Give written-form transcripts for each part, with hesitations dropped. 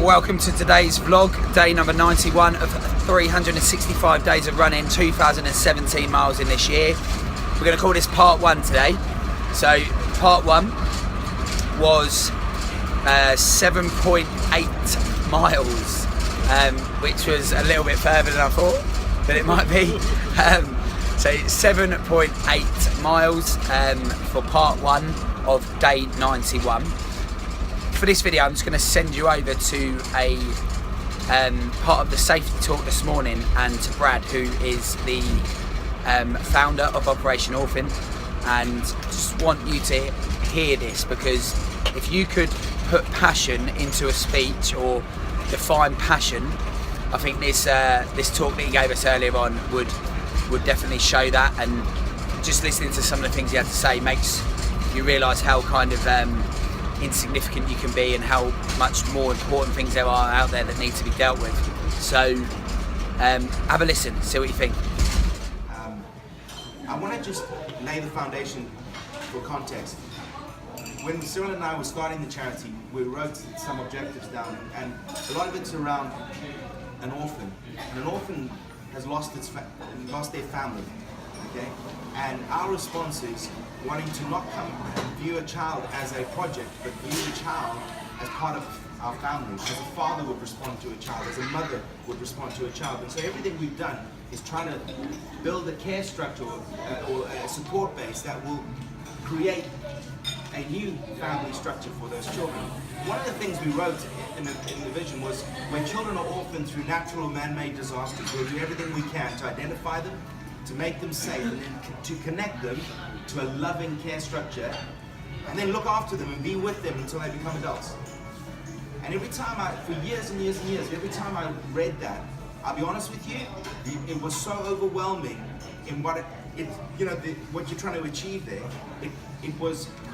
Welcome to today's vlog, day number 91 of 365 days of running, 2017 miles in this year. We're going to call this part 1 today. So part 1 was 7.8 miles, which was a little bit further than I thought that it might be. So 7.8 miles for part 1 of day 91. For this video, I'm just going to send you over to a part of the safety talk this morning, and to Brad, who is the founder of Operation Orphan, and just want you to hear this, because if you could put passion into a speech or define passion, I think this talk that he gave us earlier on would definitely show that. And just listening to some of the things he had to say makes you realise how kind of insignificant you can be, and how much more important things there are out there that need to be dealt with. So have a listen, see what you think. I want to just lay the foundation for context. When Cyril and I were starting the charity, we wrote some objectives down, and a lot of it's around an orphan. And an orphan has lost their family, okay? And our response is wanting to not come and view a child as a project, but view the child as part of our family, as a father would respond to a child, as a mother would respond to a child. And so everything we've done is trying to build a care structure or a support base that will create a new family structure for those children. One of the things we wrote in the vision was, when children are orphaned through natural man-made disasters, we'll do everything we can to identify them, to make them safe, and then to connect them to a loving care structure, and then look after them and be with them until they become adults. And every time for years and years and years, every time I read that, I'll be honest with you, it was so overwhelming in what what you're trying to achieve there.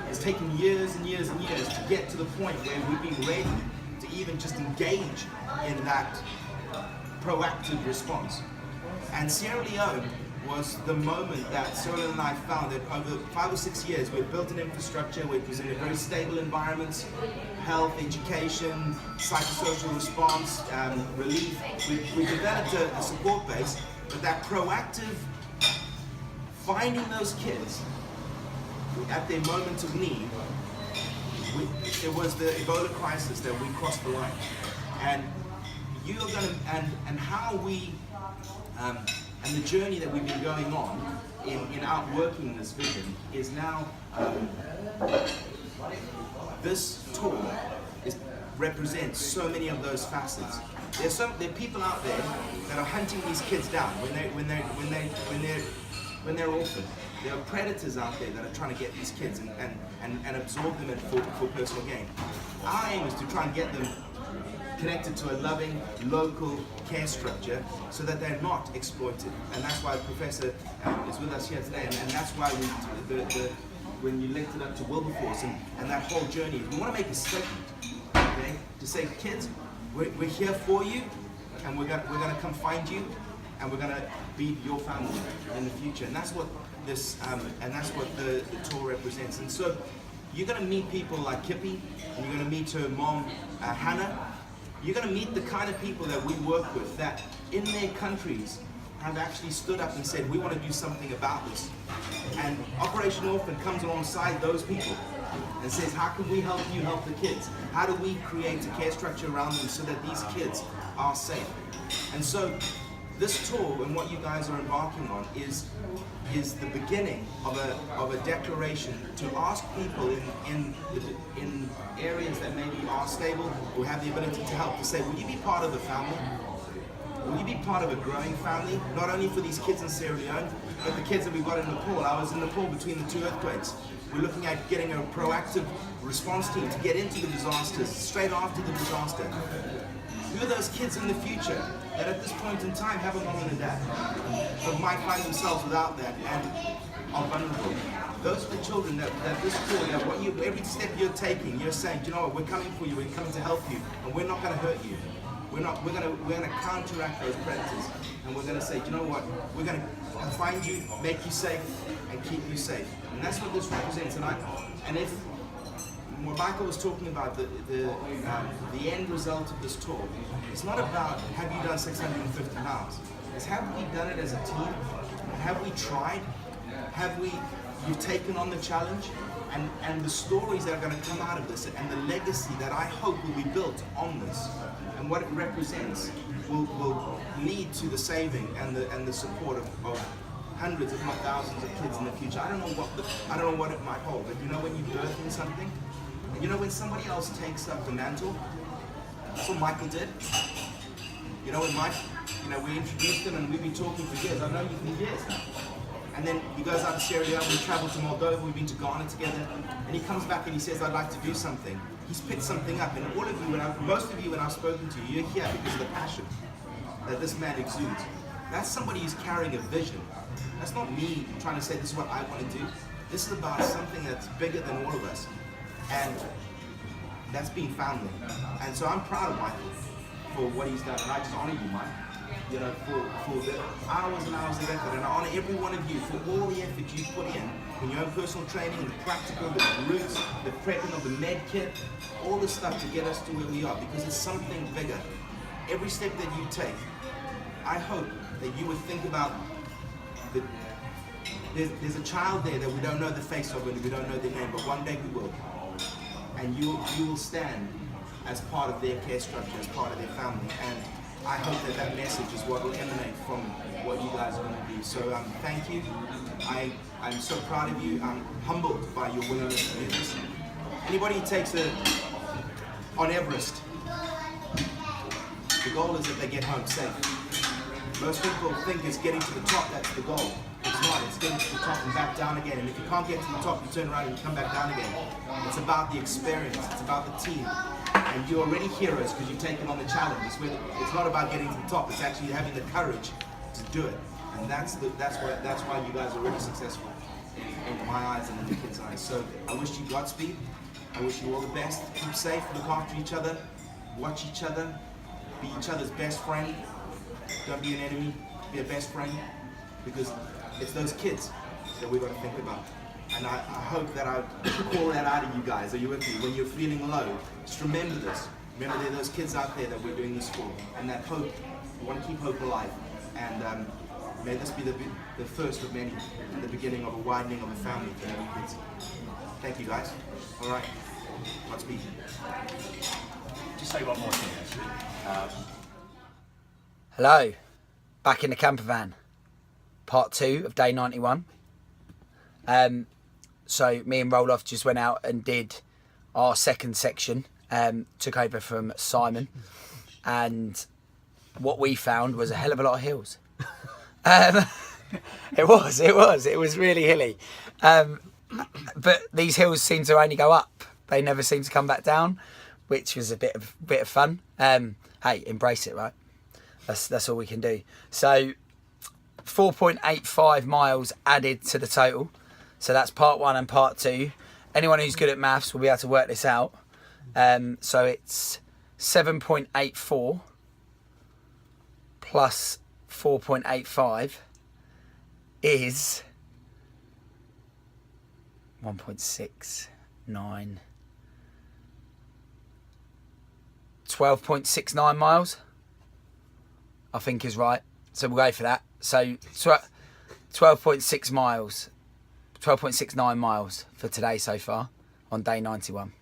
It's taken years and years and years to get to the point where we've been ready to even just engage in that proactive response. And Sierra Leone was the moment that Cyril and I found that over 5 or 6 years we had built an infrastructure which was in a very stable environment, health, education, psychosocial response, relief. We developed a support base, but that proactive finding those kids at their moment of need, it was the Ebola crisis that we crossed the line. And you are going to, and how we, and the journey that we've been going on in outworking this vision is now, this tour represents so many of those facets. There are people out there that are hunting these kids down when they're orphaned. There are predators out there that are trying to get these kids and absorb them for personal gain. Our aim is to try and get them connected to a loving, local care structure so that they're not exploited. And that's why the Professor is with us here today, and that's why when you linked it up to Wilberforce and that whole journey, we want to make a statement, okay? To say, kids, we're here for you, and we're gonna come find you, and we're gonna be your family in the future. And that's what this the tour represents. And so you're gonna meet people like Kippy, and you're gonna meet her mom, Hannah. You're going to meet the kind of people that we work with that in their countries have actually stood up and said, we want to do something about this. And Operation Orphan comes alongside those people and says, how can we help you help the kids? How do we create a care structure around them so that these kids are safe? And so this tour and what you guys are embarking on is the beginning of a declaration to ask people in areas that maybe are stable or have the ability to help, to say, will you be part of the family? Will you be part of a growing family? Not only for these kids in Sierra Leone, but the kids that we've got in Nepal. I was in Nepal between the 2 earthquakes. We're looking at getting a proactive response team to get into the disasters straight after the disaster. Who are those kids in the future that at this point in time have a mom and a dad, but might find themselves without that and are vulnerable? Those are the children that this tour, every step you're taking, you're saying, you know what, we're coming for you, we're coming to help you, and we're not going to hurt you. We're going to counteract those predators, and we're going to say, you know what, we're going to find you, make you safe, and keep you safe. And that's what this represents. And if what Michael was talking about, the end result of this tour, it's not about have you done 650 miles. It's have we done it as a team? Have we tried? You've taken on the challenge? And the stories that are going to come out of this and the legacy that I hope will be built on this and what it represents will lead to the saving and the support of hundreds, if not thousands, of kids in the future. I don't know what it might hold, but you know when you birth in something, and you know when somebody else takes up the mantle. That's what Michael did. You know when Mike, we introduced him and we've been talking for years. I've known you for years now. And then he goes out to Sierra Leone, we travel to Moldova, we've been to Ghana together, and he comes back and he says, I'd like to do something. He's picked something up, and all of you, most of you, when I've spoken to you, you're here because of the passion that this man exudes. That's somebody who's carrying a vision. That's not me trying to say this is what I want to do. This is about something that's bigger than all of us, and that's being family. And so I'm proud of Michael for what he's done, and I just honor you, Mike. For the hours and hours of effort, and I honor every one of you for all the effort you put in your own personal training, the practical, the routes, the prepping of the med kit, all this stuff to get us to where we are, because it's something bigger. Every step that you take, I hope that you would think about there's a child there that we don't know the face of and we don't know their name, but one day we will. And you will stand as part of their care structure, as part of their family. And I hope that message is what will emanate from what you guys are going to do. So thank you. I'm so proud of you. I'm humbled by your willingness to do this. Anybody who takes on Everest, the goal is that they get home safe. Most people think it's getting to the top, that's the goal. It's not, it's getting to the top and back down again. And if you can't get to the top, you turn around and you come back down again. It's about the experience, it's about the team. And you're already heroes because you've taken on the challenge. It's not about getting to the top, it's actually having the courage to do it. And that's why you guys are really successful in my eyes and in the kids' eyes. So I wish you Godspeed. I wish you all the best. Keep safe, look after each other, watch each other, be each other's best friend. Don't be an enemy, be a best friend, because it's those kids that we've got to think about. And I hope that I call that out of you guys. Are you with me? When you're feeling low, just remember this. Remember there are those kids out there that we're doing this for. And that hope, we want to keep hope alive. And may this be the first of many, and the beginning of a widening of a family for many kids. Thank you guys. All right. Godspeed. Just say one more thing actually. Hello, back in the camper van, part 2 of day 91. So me and Roloff just went out and did our second section, took over from Simon, and what we found was a hell of a lot of hills. It was really hilly. But these hills seem to only go up. They never seem to come back down, which was a bit of fun. Hey, embrace it, right? That's all we can do. So 4.85 miles added to the total. So that's part 1 and part 2. Anyone who's good at maths will be able to work this out. So it's 7.84 plus 4.85 is 1.69, 12.69 miles. I think is right. So we'll go for that. So 12.6 miles, 12.69 miles for today so far on day 91.